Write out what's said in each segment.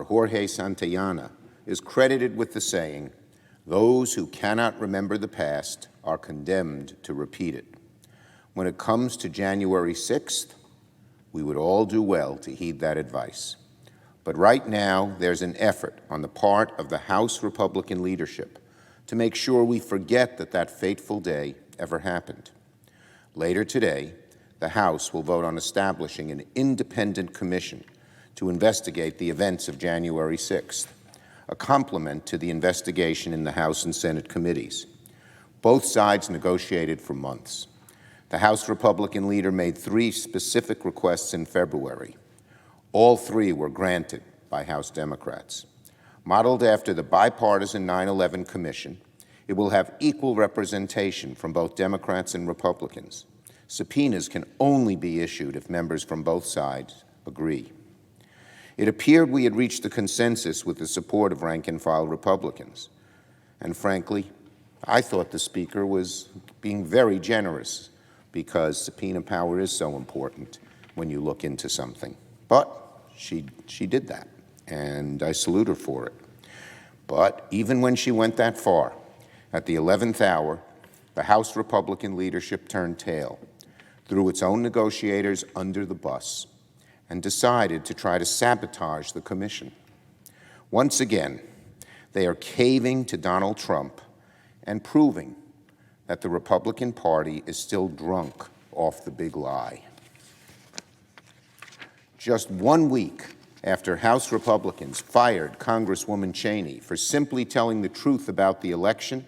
Jorge Santayana, is credited with the saying, "Those who cannot remember the past are condemned to repeat it." When it comes to January 6th, we would all do well to heed that advice. But right now, there's an effort on the part of the House Republican leadership to make sure we forget that that fateful day ever happened. Later today, the House will vote on establishing an independent commission to investigate the events of January 6th, a complement to the investigation in the House and Senate committees. Both sides negotiated for months. The House Republican leader made 3 specific requests in February. All 3 were granted by House Democrats. Modeled after the bipartisan 9/11 Commission, it will have equal representation from both Democrats and Republicans. Subpoenas can only be issued if members from both sides agree. It appeared we had reached a consensus with the support of rank-and-file Republicans. And frankly, I thought the Speaker was being very generous because subpoena power is so important when you look into something. But she did that, and I salute her for it. But even when she went that far, at the 11th hour, the House Republican leadership turned tail, threw its own negotiators under the bus, and decided to try to sabotage the commission. Once again, they are caving to Donald Trump and proving that the Republican Party is still drunk off the big lie. Just 1 week after House Republicans fired Congresswoman Cheney for simply telling the truth about the election,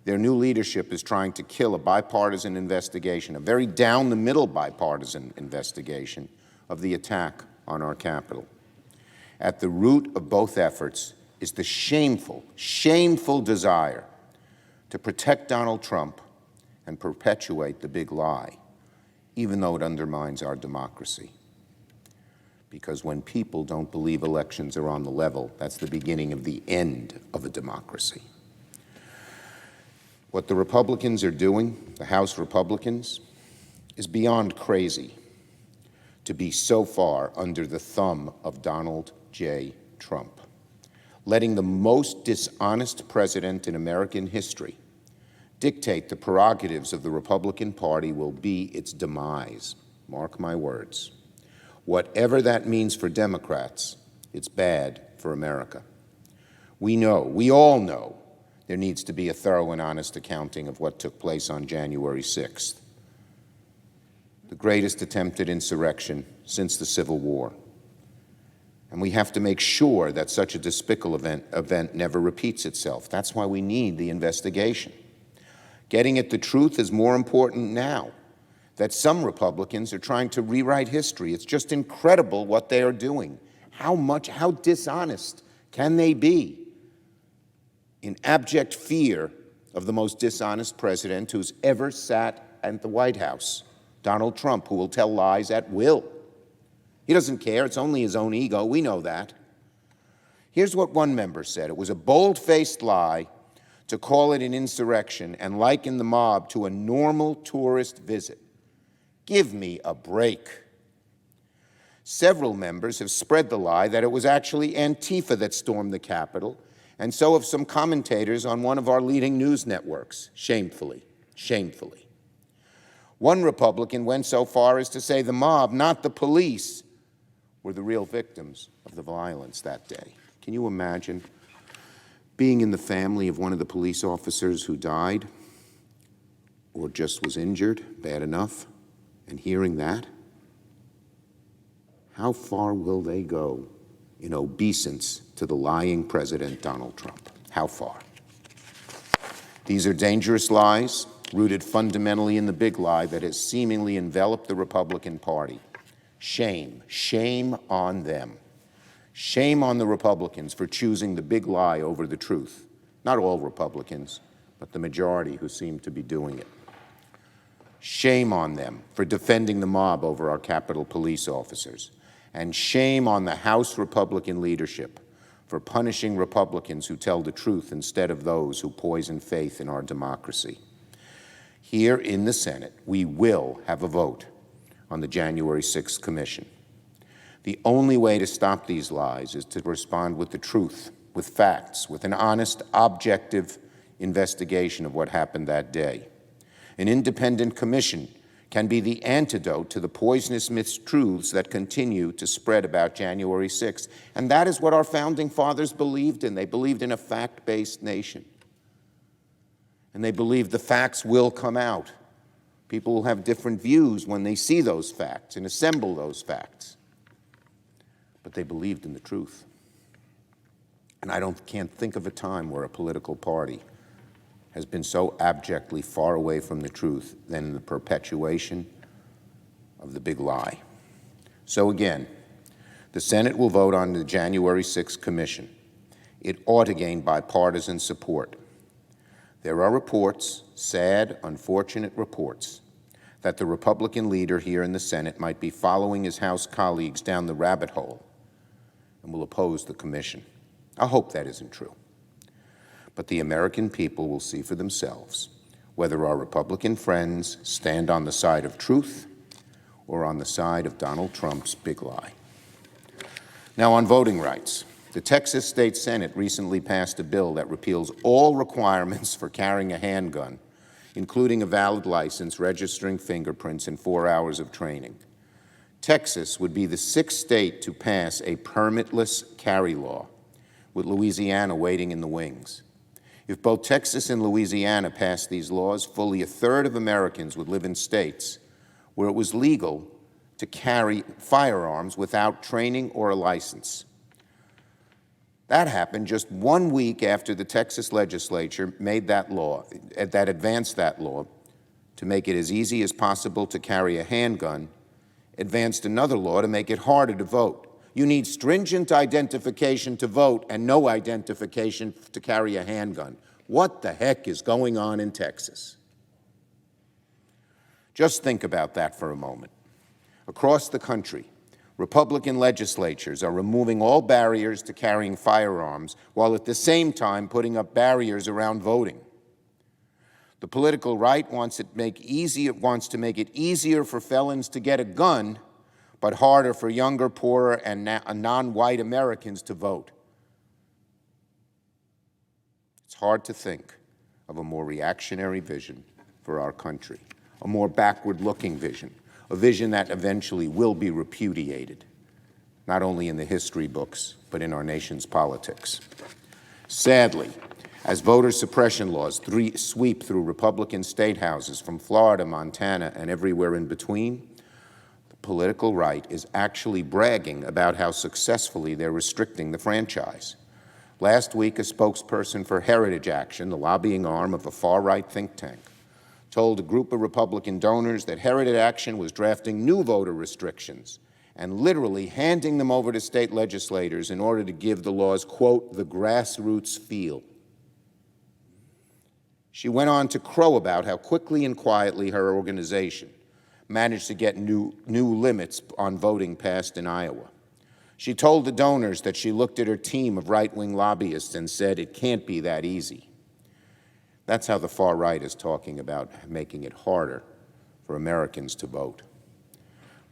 their new leadership is trying to kill a bipartisan investigation, a very down-the-middle bipartisan investigation of the attack on our Capitol. At the root of both efforts is the shameful, shameful desire to protect Donald Trump and perpetuate the big lie, even though it undermines our democracy. Because when people don't believe elections are on the level, that's the beginning of the end of a democracy. What the Republicans are doing, the House Republicans, is beyond crazy to be so far under the thumb of Donald J. Trump, letting the most dishonest president in American history dictate the prerogatives of the Republican Party will be its demise. Mark my words. Whatever that means for Democrats, it's bad for America. We all know, there needs to be a thorough and honest accounting of what took place on January 6th, the greatest attempted insurrection since the Civil War. And we have to make sure that such a despicable event never repeats itself. That's why we need the investigation. Getting at the truth is more important now that some Republicans are trying to rewrite history. It's just incredible what they are doing. How dishonest can they be? In abject fear of the most dishonest president who's ever sat at the White House, Donald Trump, who will tell lies at will. He doesn't care. It's only his own ego. We know that. Here's what one member said. It was a bold-faced lie to call it an insurrection and liken the mob to a normal tourist visit. Give me a break. Several members have spread the lie that it was actually Antifa that stormed the Capitol, and so have some commentators on one of our leading news networks, shamefully. One Republican went so far as to say the mob, not the police, were the real victims of the violence that day. Can you imagine being in the family of one of the police officers who died or just was injured, bad enough, and hearing that? How far will they go in obeisance to the lying President Donald Trump? How far? These are dangerous lies, rooted fundamentally in the big lie that has seemingly enveloped the Republican Party. Shame on them. Shame on the Republicans for choosing the big lie over the truth. Not all Republicans, but the majority who seem to be doing it. Shame on them for defending the mob over our Capitol police officers. And shame on the House Republican leadership for punishing Republicans who tell the truth instead of those who poison faith in our democracy. Here in the Senate, we will have a vote on the January 6th commission. The only way to stop these lies is to respond with the truth, with facts, with an honest, objective investigation of what happened that day. An independent commission can be the antidote to the poisonous mistruths that continue to spread about January 6th. And that is what our founding fathers believed in. They believed in a fact-based nation. And they believed the facts will come out. People will have different views when they see those facts and assemble those facts. But they believed in the truth. And I can't think of a time where a political party has been so abjectly far away from the truth than in the perpetuation of the big lie. So again, the Senate will vote on the January 6th commission. It ought to gain bipartisan support. There are reports, sad, unfortunate reports, that the Republican leader here in the Senate might be following his House colleagues down the rabbit hole and will oppose the commission. I hope that isn't true. But the American people will see for themselves whether our Republican friends stand on the side of truth or on the side of Donald Trump's big lie. Now, on voting rights, the Texas State Senate recently passed a bill that repeals all requirements for carrying a handgun, including a valid license, registering fingerprints, and 4 hours of training. Texas would be the 6th state to pass a permitless carry law, with Louisiana waiting in the wings. If both Texas and Louisiana passed these laws, fully a third of Americans would live in states where it was legal to carry firearms without training or a license. That happened just 1 week after the Texas legislature made that law, that advanced that law to make it as easy as possible to carry a handgun, advanced another law to make it harder to vote. You need stringent identification to vote and no identification to carry a handgun. What the heck is going on in Texas? Just think about that for a moment. Across the country, Republican legislatures are removing all barriers to carrying firearms while at the same time putting up barriers around voting. The political right wants to make it easier for felons to get a gun, but harder for younger, poorer, and non-white Americans to vote. It's hard to think of a more reactionary vision for our country, a more backward-looking vision, a vision that eventually will be repudiated, not only in the history books, but in our nation's politics. Sadly, as voter suppression laws sweep through Republican state houses from Florida, Montana, and everywhere in between, the political right is actually bragging about how successfully they're restricting the franchise. Last week, a spokesperson for Heritage Action, the lobbying arm of a far-right think tank, told a group of Republican donors that Heritage Action was drafting new voter restrictions and literally handing them over to state legislators in order to give the laws, quote, the grassroots feel. She went on to crow about how quickly and quietly her organization managed to get new limits on voting passed in Iowa. She told the donors that she looked at her team of right-wing lobbyists and said, it can't be that easy. That's how the far right is talking about making it harder for Americans to vote.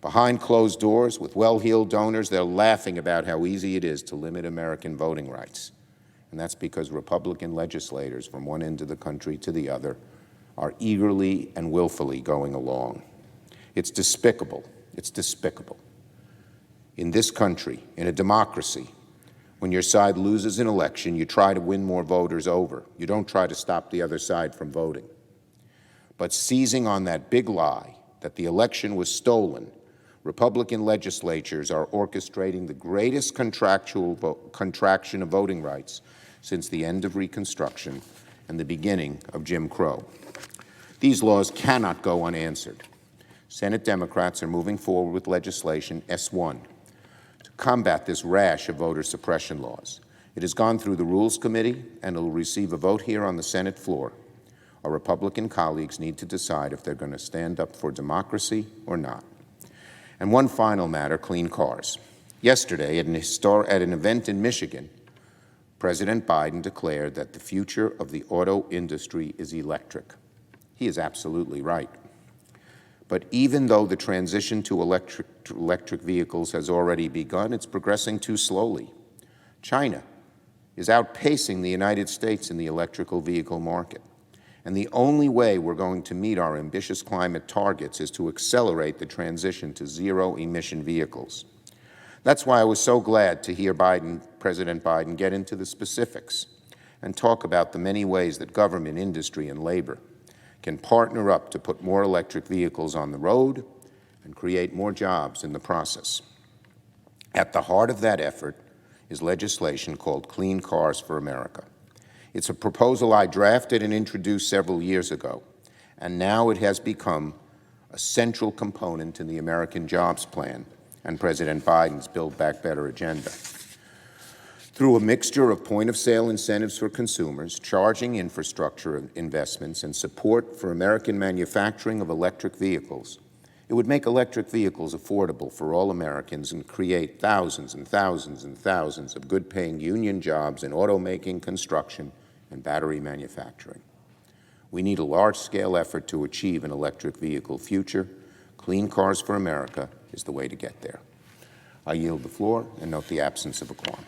Behind closed doors, with well-heeled donors, they're laughing about how easy it is to limit American voting rights. And that's because Republican legislators from one end of the country to the other are eagerly and willfully going along. It's despicable. It's despicable. In this country, in a democracy, when your side loses an election, you try to win more voters over. You don't try to stop the other side from voting. But seizing on that big lie that the election was stolen, Republican legislatures are orchestrating the greatest contraction of voting rights since the end of Reconstruction and the beginning of Jim Crow. These laws cannot go unanswered. Senate Democrats are moving forward with legislation S1 to combat this rash of voter suppression laws. It has gone through the Rules Committee and it will receive a vote here on the Senate floor. Our Republican colleagues need to decide if they're going to stand up for democracy or not. And one final matter, clean cars. Yesterday, at an event in Michigan, President Biden declared that the future of the auto industry is electric. He is absolutely right. But even though the transition to electric vehicles has already begun, it's progressing too slowly. China is outpacing the United States in the electrical vehicle market. And the only way we're going to meet our ambitious climate targets is to accelerate the transition to zero-emission vehicles. That's why I was so glad to hear President Biden get into the specifics and talk about the many ways that government, industry, and labor can partner up to put more electric vehicles on the road and create more jobs in the process. At the heart of that effort is legislation called Clean Cars for America. It's a proposal I drafted and introduced several years ago, and now it has become a central component in the American Jobs Plan and President Biden's Build Back Better agenda. Through a mixture of point-of-sale incentives for consumers, charging infrastructure investments, and support for American manufacturing of electric vehicles, it would make electric vehicles affordable for all Americans and create thousands and thousands and thousands of good-paying union jobs in automaking, construction, and battery manufacturing. We need a large-scale effort to achieve an electric vehicle future. Clean Cars for America is the way to get there. I yield the floor and note the absence of a quorum.